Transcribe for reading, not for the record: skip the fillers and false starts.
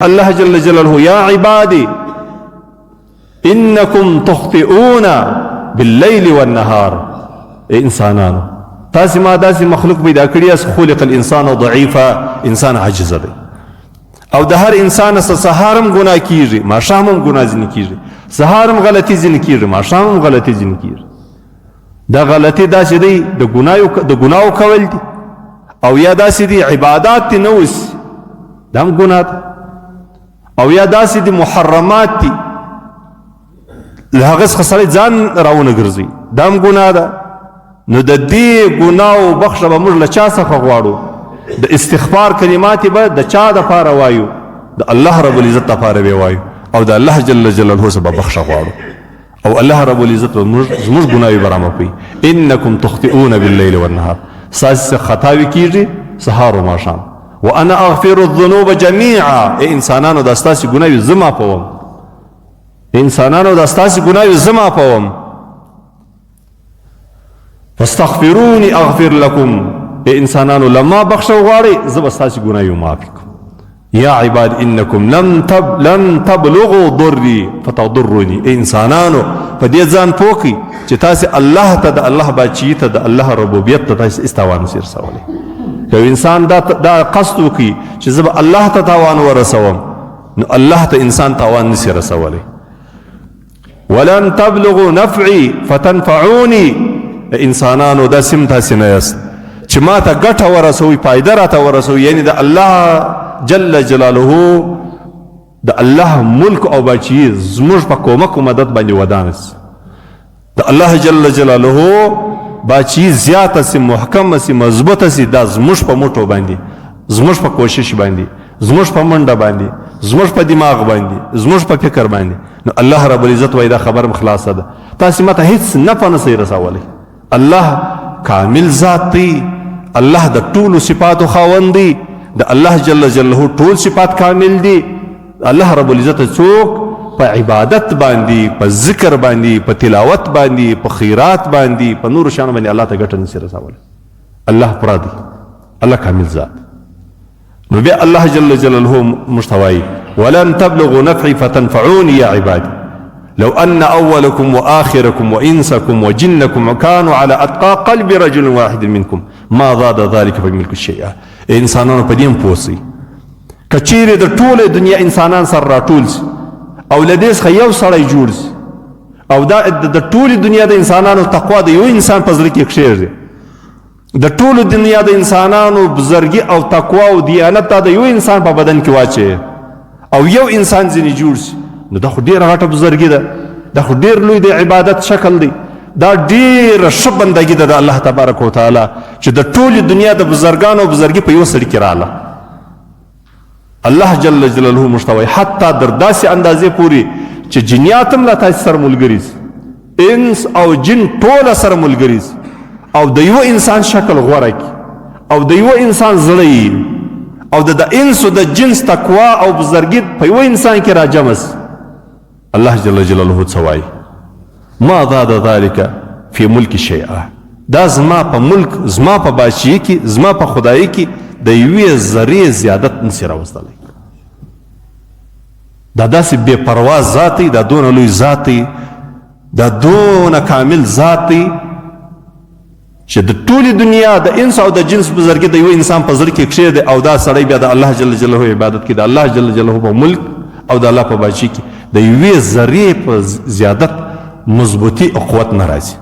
الله جل جلاله يا عبادي إنكم تخطئون بالليل والنهار. انسانانو تاسي ما داسي مخلوق پیدا کړی اس خلق الانسان ضعيفا، انسان عاجز دی او د هر انسان سهارم ګناه کیږي، ما شامم ګناه ځنی کیږي، سهارم غلطي ځنی کیږي، ما شامم غلطي ځنی کیږي. دا غلطي داسې دی د ګناو کول دي او یا داسې دي عبادات تی نوس دام ګناه او یا داسې دي محرمات دي له هغه څخه سړی ځان راونه ګرځي دام ګناه ده. نو د دې ګناو بخښه به موږ له چا څخه غواړو؟ د استغفار کلمات به د چا دپاره وایو؟ د الله رب العزت دپاره به وایو او د الله جل جلاله څخه به بخښه غواړو او الله رب العزت زموږ ګناوې به رامعافوي. انکم تخطئون باللیل والنهار، ستاسې خطاوې کیږي سهار و ماښام. وانا اغفر الذنوب جميعا، انسانانو دا ستاسې ګناوې زه معافوم، انسانانو دا ستاسې ګناوې زه معافوم. فاستغفروني اغفر لكم، انسانانو لما بخښه وغواړئ زه به ستاسې ګناوې معاف کړم. یا عباد انکم لن تبلغوا ضري فتضروني، انسانانو په دې ځان پوه کړئ چې تاسې الله ته د الله باچي ته د الله ربوبیت ته تاسې هېڅ تاوان نشئ رسولی. که انسان دا قصد وکړي چې زه به الله ته تاوان ورسوم نو الله ته انسان تاوان نشي رسولی. ولن تبلغوا نفعي فتنفعوني، انسانانو دا سم تاسې نه یاست چې ما ته ګټه ورسوي، فایده راته ورسوي، یعنی د الله جل جلاله د الله ملک او باچي زموږ په کومک و مدد باندې ودانس. د الله جل جلاله باچي زیاته سي، محکمه سي، مضبوطه سي، دا زموږ په موټو باندې، زموږ په کوشش باندې، زموږ په منډه باندې، زموږ په دماغ باندې، زموږ په فکر باندې. نو الله رب العزت وایي دا خبرم خلاصه ده، تاسې ماته هیڅ نفع نسئ رسولی. الله کامل ذات دی، الله د ټولو صفاتو خاوند دی، د الله جل جلاله ټول صفات کامل دي. الله رب العزت څوک په عبادت باندې، په ذکر باندې، په تلاوت باندې، په خیرات باندې، په نور شانو باندې الله ته ګټه نشي رسولی. الله پوره دی، الله کامل ذات. نو بیا الله جل جلاله موږ ته وایي ولن تبلغوا نفعي فتنفعوني يا عبادي لو أن أولكم وآخركم وإنسكم وجنكم كانوا على أتقى قلب رجل واحد منكم ما زاد ذلك في ملك الشيء. انسانانو په دې هم پوه سئ که چیرې د ټولې دنیا انسانان سره راټول سي او له دې څخه یو سړی جوړ سي او دا د ټولې دنیا د انسانانو تقوا د یو انسان په زړه کې کښېږدي، د ټولو دنیا د انسانانو بزرګي او تقوا او دیانت دا د یو انسان په بدن کې واچوي او یو انسان ځینې جوړ سي، نو دا خو ډېره غټه بزرګي ده، دا خو ډېر لوی د عبادت شکل دی، دا ډېره ښه بندګي ده د الله تبارک وتعالی چې د ټولې دنیا د بزرګانو بزرګي په یو سړي کې راغله. الله جل جلاله موږ ته وایي حتی در داسې اندازې پورې چې جنیات هم له تاسې سره ملګري سي، انس او جن ټوله سره ملګري سي او د یوه انسان شکل غوره کړي او د یوه انسان زړه یي او د انس او د جنس تقوا او بزرګي په یوه انسان کې راجمع سي. الله جل جلاله څه وایي ما زاد ذلك في ملک شیئا، دا زما په ملک، زما په بادشاهي کې، زما په خدایي کې د یوې ذرې زیادت نشي راوستلی. دا داسې بې پروا ذات دی، دا دونه لوی ذات دی، دا دونه کامل ذات دی چې د ټولې دنیا د انس او د جنس بزرګي د یو انسان په زړه کې کښېږدي او دا سړی بیا د الله جل جلاله عبادت کې د الله جل جلاله په ملک او د الله په بادشاهي کې د یوې ذرې په زیادت مضبوطی او قوت نه راځي.